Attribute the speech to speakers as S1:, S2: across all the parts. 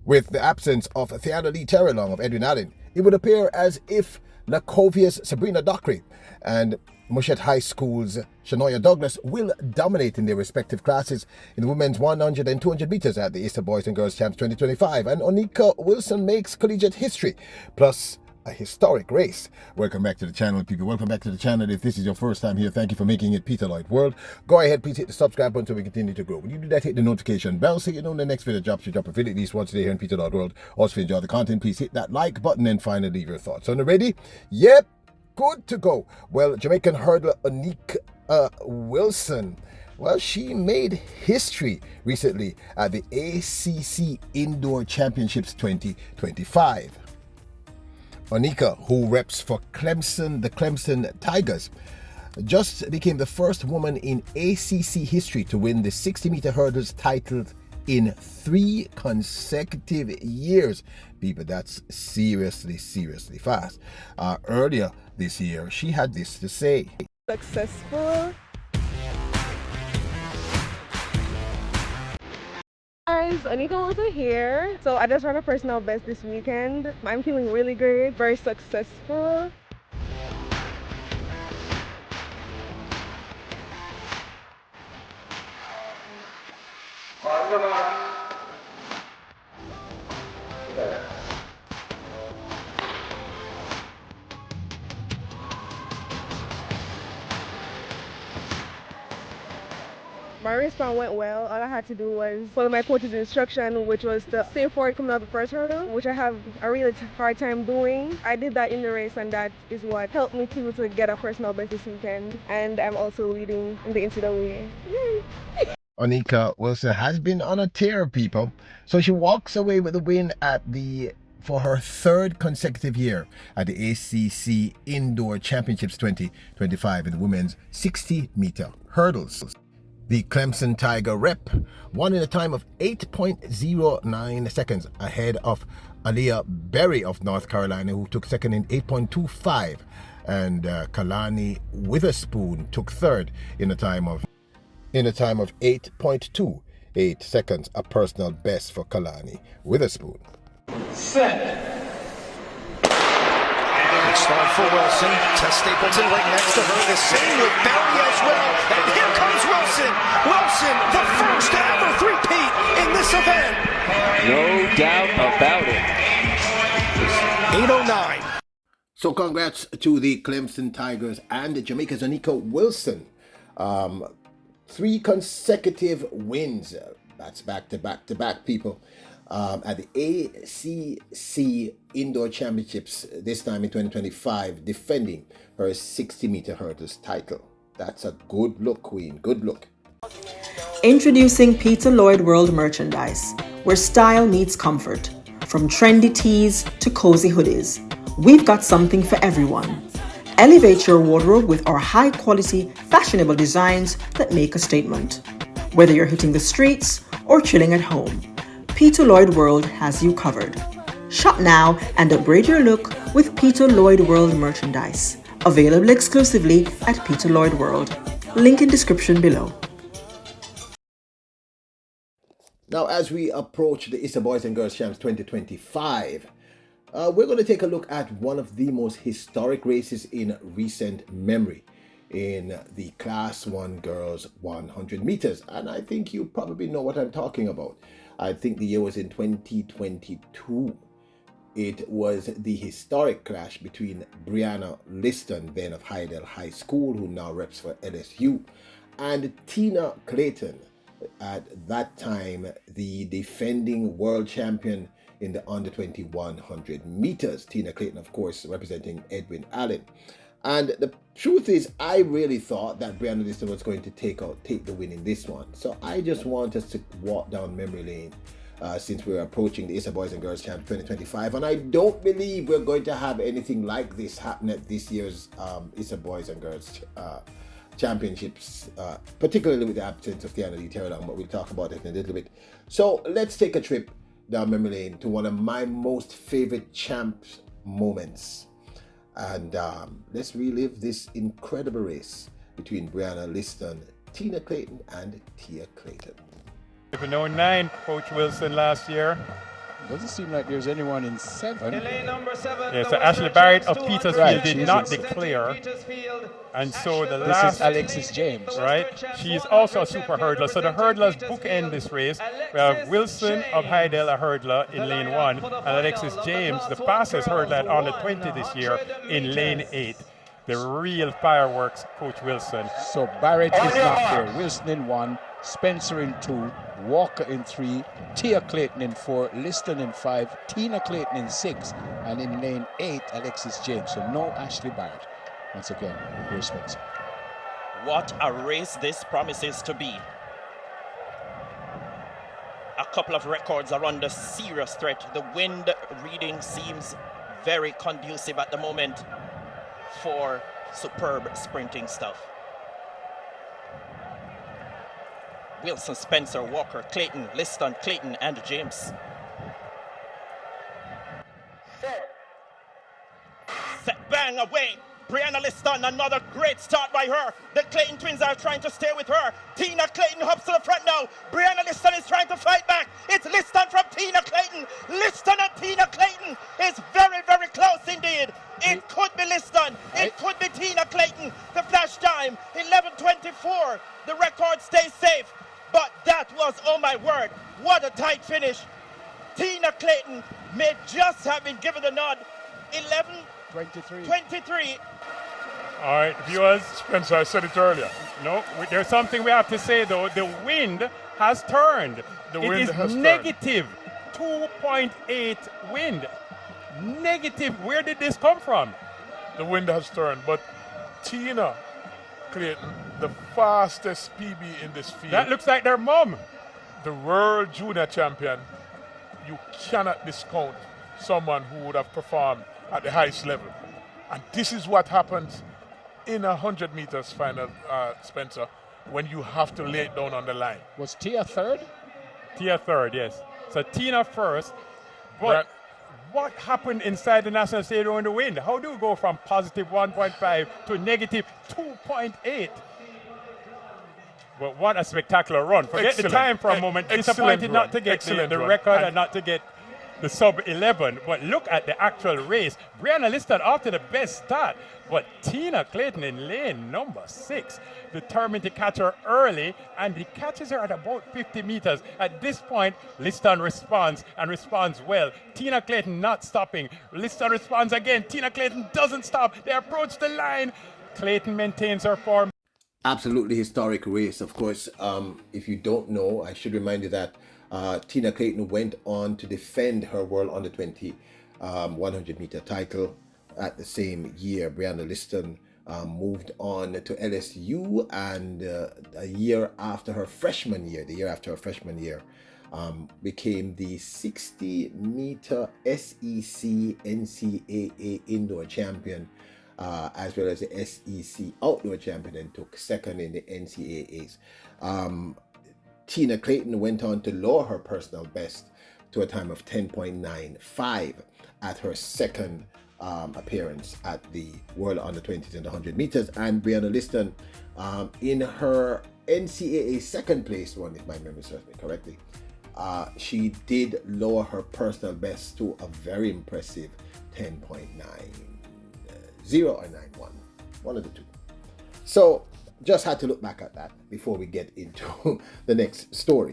S1: With the absence of Theana Lee Terrelong of Edwin Allen, it would appear as if Lacovia's Sabrina Dockery and Mushet High School's Shanoya Douglas will dominate in their respective classes in the women's 100 and 200 meters at the Easter Boys and Girls Champs 2025. And Oneka Wilson makes collegiate history, plus a historic race. Welcome back to the channel, people. Welcome back to the channel. If this is your first time here, thank you for making it Peter Lloyd World. Go ahead, please hit the subscribe button so we continue to grow. When you do that, hit the notification bell so you know when the next video drops. We drop a video at least once a day here in Peter Lloyd World. Also, if you enjoy the content, please hit that like button and finally leave your thoughts. So, ready? Yep, good to go. Well, Jamaican hurdler Oneka Wilson, well, she made history recently at the ACC Indoor Championships 2025. Oneka, who reps for Clemson, the Clemson Tigers, just became the first woman in ACC history to win the 60-meter hurdles title in 3 consecutive years. People, that's seriously fast. Earlier this year, she had this to say.
S2: Successful. Guys, Oneka Wilson here. So I just ran a personal best this weekend. I'm feeling really great, very successful. My race plan went well. All I had to do was follow my coach's instruction, which was to stay forward coming out the first hurdle, which I have a really hard time doing. I did that in the race, and that is what helped me to get a personal best this weekend. And I'm also leading in the NCAA. Yay!
S1: Oneka Wilson has been on a tear, people. So she walks away with the win for her 3rd consecutive year at the ACC Indoor Championships 2025 in the women's 60-meter hurdles. The Clemson Tiger rep won in a time of 8.09 seconds ahead of Aaliyah Berry of North Carolina, who took second in 8.25, and Kalani Witherspoon took third in a time of 8.28 seconds, a personal best for Kalani Witherspoon.
S3: Set. Start for Wilson. Tess Stapleton right next to her. The same with Berry as well. And here comes Wilson. Wilson, the first to ever three-peat in this event.
S4: No doubt about it.
S3: 8:09.
S1: So congrats to the Clemson Tigers and Jamaica's Oneka Wilson. 3 consecutive wins. That's back to back, people. At the ACC Indoor Championships, this time in 2025, defending her 60-meter hurdles title. That's a good look, Queen. Good look.
S5: Introducing Peter Lloyd World merchandise, where style meets comfort. From trendy tees to cozy hoodies, we've got something for everyone. Elevate your wardrobe with our high-quality, fashionable designs that make a statement. Whether you're hitting the streets or chilling at home, Peter Lloyd World has you covered. Shop now and upgrade your look with Peter Lloyd World merchandise. Available exclusively at Peter Lloyd World. Link in description below.
S1: Now, as we approach the Easter Boys and Girls Champs 2025, we're going to take a look at one of the most historic races in recent memory in the Class 1 Girls 100 meters. And I think you probably know what I'm talking about. I think the year was in 2022. It was the historic clash between Brianna Liston, then of Hydel High School, who now reps for LSU, and Tina Clayton, at that time the defending world champion in the under 20 100 meters. Tina Clayton, of course, representing Edwin Allen. And the truth is, I really thought that Brianna Liston was going to take the win in this one. So I just want us to walk down memory lane since we're approaching the Easter Boys and Girls Champ 2025. And I don't believe we're going to have anything like this happen at this year's Easter Boys and Girls Championships, particularly with the absence of Theana Lee Terrelong, but we'll talk about it in a little bit. So let's take a trip down memory lane to one of my most favorite champs moments. And let's relive this incredible race between Brianna Liston, Tina Clayton, and Tia Clayton.
S6: For no 9, Coach Wilson last year. Doesn't seem like there's anyone in 7.
S7: Yeah, so Ashley Barrett of Petersfield did not declare. And so the
S6: This
S7: last...
S6: is Alexis James.
S7: Right? She is also a super hurdler. So the hurdlers bookend this race. We have Wilson of Hydel, a hurdler in lane 1, and Alexis James, the fastest hurdler at under 20 this year, in lane 8. The real fireworks, Coach Wilson.
S6: So Barrett is not there. Wilson in 1, Spencer in 2, Walker in 3, Tia Clayton in 4, Liston in 5, Tina Clayton in 6, and in lane 8, Alexis James. So no Ashley Barrett. Once again, here's Spencer.
S8: What a race this promises to be. A couple of records are under serious threat. The wind reading seems very conducive at the moment for superb sprinting stuff. Wilson, Spencer, Walker, Clayton, Liston, Clayton, and James. Set, bang, away. Brianna Liston, another great start by her. The Clayton twins are trying to stay with her. Tina Clayton hops to the front now. Brianna Liston is trying to fight back. It's Liston from Tina Clayton. Liston and Tina Clayton is very, very close indeed. It could be Liston. It could be Tina Clayton. The flash time, 11:24. The record stays safe. But that was, oh my word, what a tight finish. Tina Clayton may just have been given the nod. 11:23.
S7: All right, viewers.
S9: Spencer, I said it earlier.
S7: No, there's something we have to say though. The wind has turned. It is negative 2.8 wind. Negative. Where did this come from?
S9: The wind has turned, but Tina Clayton, the fastest PB in this field.
S7: That looks like their mom.
S9: The world junior champion. You cannot discount someone who would have performed at the highest level. And this is what happens in 100 meters final, Spencer, when you have to lay it down on the line.
S6: Was Tia third?
S7: Tia third, yes. So Tina first. But what happened inside the National Stadium in the wind? How do you go from positive 1.5 to negative 2.8? Well, what a spectacular run. Forget the time for a moment. Disappointed not to get the record and not to get the sub 11. But look at the actual race. Brianna Liston after the best start. But Tina Clayton in lane number 6, determined to catch her early, and he catches her at about 50 meters. At this point, Liston responds and responds well. Tina Clayton not stopping. Liston responds again. Tina Clayton doesn't stop. They approach the line. Clayton maintains her form.
S1: Absolutely historic race, of course. If you don't know, I should remind you that Tina Clayton went on to defend her World Under 20 100 meter title at the same year. Brianna Liston moved on to LSU, and the year after her freshman year, became the 60 meter SEC NCAA indoor champion, as well as the SEC outdoor champion, and took second in the NCAAs. Tina Clayton went on to lower her personal best to a time of 10.95 at her second appearance at the World Under 20s and 100 meters. And Brianna Liston, in her NCAA second place one, if my memory serves me correctly, she did lower her personal best to a very impressive 10.90 or 91, one of the two. So just had to look back at that before we get into the next story.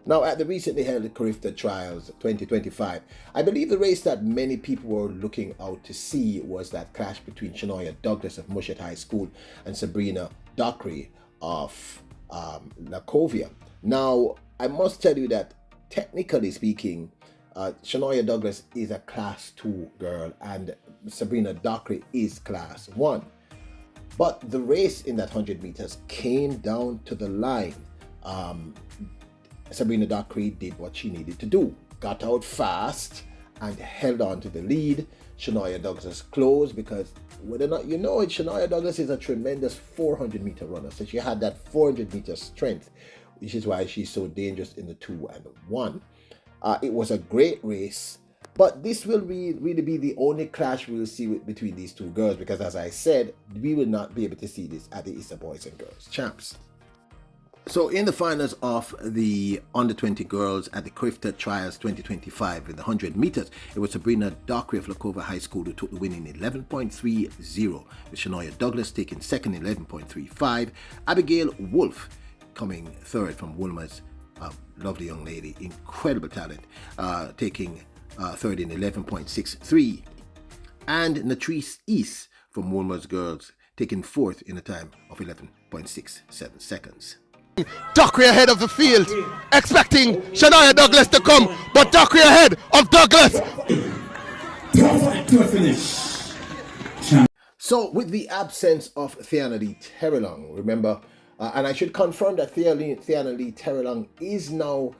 S1: Now, at the recently held CARIFTA Trials 2025, I believe the race that many people were looking out to see was that clash between Shanoya Douglas of Mushat High School and Sabrina Dockery of Lakovia. Now, I must tell you that technically speaking, Shanoya Douglas is a Class 2 girl and Sabrina Dockery is Class 1. But the race in that 100 meters came down to the line. Sabrina Dockery did what she needed to do, got out fast and held on to the lead. Shanoya Douglas closed, because whether or not you know it, Shanoya Douglas is a tremendous 400 meter runner. So she had that 400 meter strength, which is why she's so dangerous in the 2 and 1. It was a great race, but this will really be the only clash we'll see between these two girls, because as I said, we will not be able to see this at the ISA Boys and Girls Champs. So in the finals of the under-20 girls at the CARIFTA Trials 2025 in the 100 meters, it was Sabrina Dockery of Lakova High School who took the win in 11.30, with Shanoya Douglas taking second in 11.35. Abigail Wolf coming third from Woolmer's, lovely young lady, incredible talent, taking third in 11.63. And Natrice East from Woolmer's girls taking fourth in a time of 11.67 seconds.
S10: Dockery ahead of the field, expecting Shanoya Douglas to come, but Dockery ahead of Douglas.
S1: So with the absence of Thiana Lee Terrelong, remember, and I should confirm that Thiana Lee Terrelong is now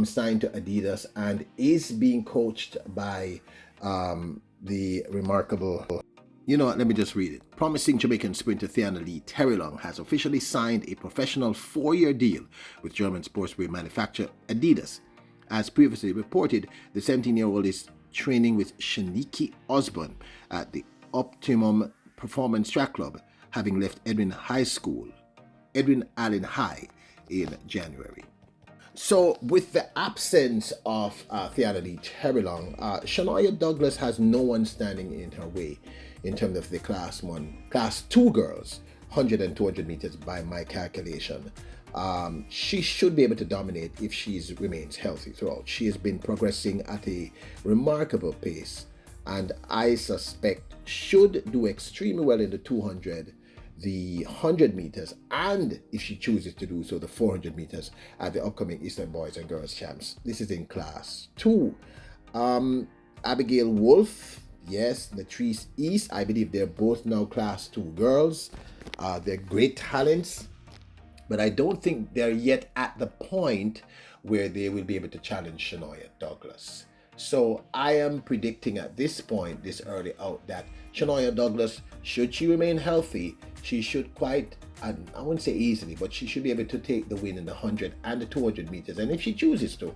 S1: signed to Adidas and is being coached by the remarkable, you know what, let me just read it. Promising Jamaican sprinter Thiana Lee Terrelong has officially signed a professional 4-year deal with German sportswear manufacturer Adidas. As previously reported, the 17-year-old is training with Shaniki Osborne at the Optimum Performance Track Club, having left Edwin Allen High in January. So with the absence of Thiana Lee Terrelong, Shanoya Douglas has no one standing in her way in terms of the class 2 girls, 100 and 200 meters by my calculation. She should be able to dominate if she remains healthy throughout. She has been progressing at a remarkable pace, and I suspect should do extremely well in the 200, the 100 meters, and if she chooses to do so, the 400 meters at the upcoming Eastern Boys and Girls Champs. This is in class 2. Abigail Wolf, yes, Natrice East, I believe they're both now class 2 girls. They're great talents, but I don't think they're yet at the point where they will be able to challenge Shanoya Douglas. So I am predicting at this point, this early out, that Shanoya Douglas, should she remain healthy, she should quite, I wouldn't say easily, but she should be able to take the win in the 100 and the 200 meters. And if she chooses to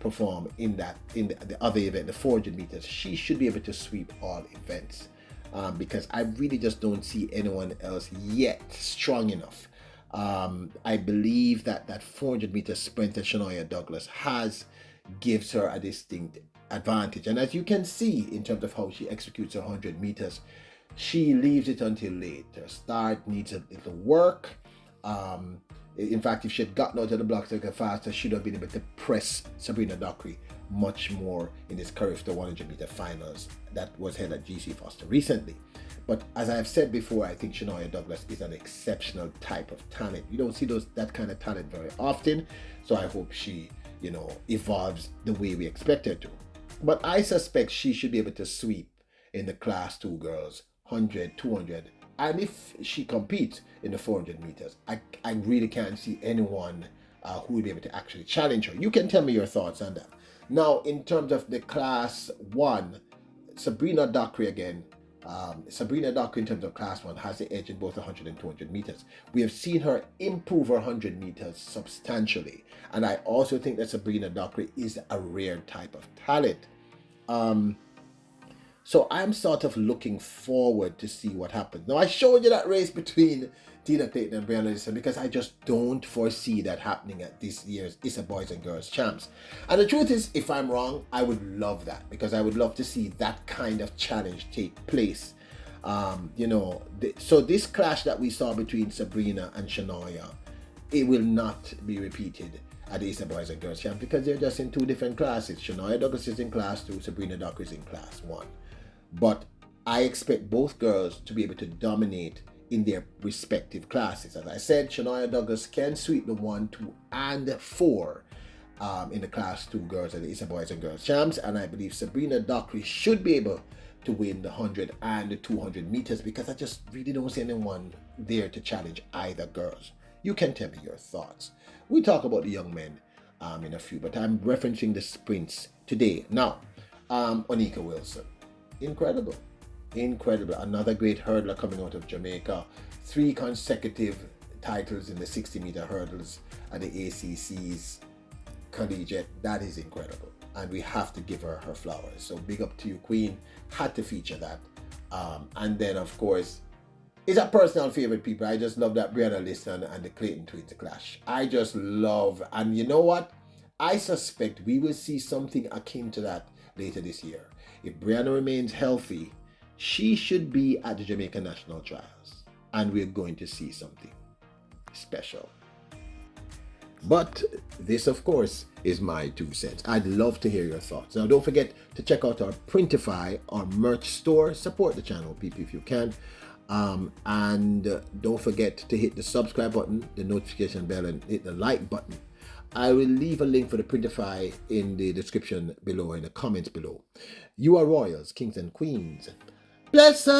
S1: perform in the other event, the 400 meters, she should be able to sweep all events, because I really just don't see anyone else yet strong enough. I believe that 400 meter sprint that Shanoya Douglas has gives her a distinct advantage. And as you can see in terms of how she executes her 100 meters, she leaves it until late. Her start needs a little work. In fact, if she had gotten out of the blocks a little faster, she would have been able to press Sabrina Dockery much more in this CARIFTA 100 meter finals that was held at GC Foster recently. But as I have said before, I think Shanoya Douglas is an exceptional type of talent. You don't see that kind of talent very often, so I hope she, evolves the way we expect her to. But I suspect she should be able to sweep in the class 2 girls, 100, 200, and if she competes in the 400 meters, I really can't see anyone who will be able to actually challenge her. You can tell me your thoughts on that. Now, in terms of the class 1, Sabrina Dockery again. Sabrina Dockery in terms of class 1 has the edge in both 100 and 200 meters. We have seen her improve her 100 meters substantially. And I also think that Sabrina Dockery is a rare type of talent. So I'm sort of looking forward to see what happens. Now, I showed you that race between Tina Clayton and Brianna Listen because I just don't foresee that happening at this year's ISA Boys and Girls Champs. And the truth is, if I'm wrong, I would love that, because I would love to see that kind of challenge take place. So this clash that we saw between Sabrina and Shanoya, it will not be repeated at the ISA Boys and Girls Champs because they're just in 2 different classes. Shanoya Douglas is in class 2, Sabrina Dockery is in class 1. But I expect both girls to be able to dominate in their respective classes. As I said, Shanoya Douglas can sweep the 1, 2, and 4 in the class 2 girls at the ISA Boys and Girls Champs, and I believe Sabrina Dockery should be able to win the 100 and the 200 meters because I just really don't see anyone there to challenge either girls. You can tell me your thoughts. We talk about the young men in a few, but I'm referencing the sprints today. Now, Oneka Wilson. Incredible. Another great hurdler coming out of Jamaica. 3 consecutive titles in the 60-meter hurdles at the ACC's collegiate. That is incredible. And we have to give her her flowers. So big up to you, Queen. Had to feature that. And then, of course, It's a personal favorite, people. I just love that Brianna Liston and the Clayton twins clash. I just love, and you know what? I suspect we will see something akin to that later this year. If Brianna remains healthy, she should be at the Jamaican National Trials, and we're going to see something special. But this, of course, is my 2 cents. I'd love to hear your thoughts. Now, don't forget to check out our Printify, our merch store. Support the channel, people, if you can. And don't forget to hit the subscribe button, the notification bell, and hit the like button. I will leave a link for the Printify in the description below, in the comments below. You are royals, kings and queens. Bless up.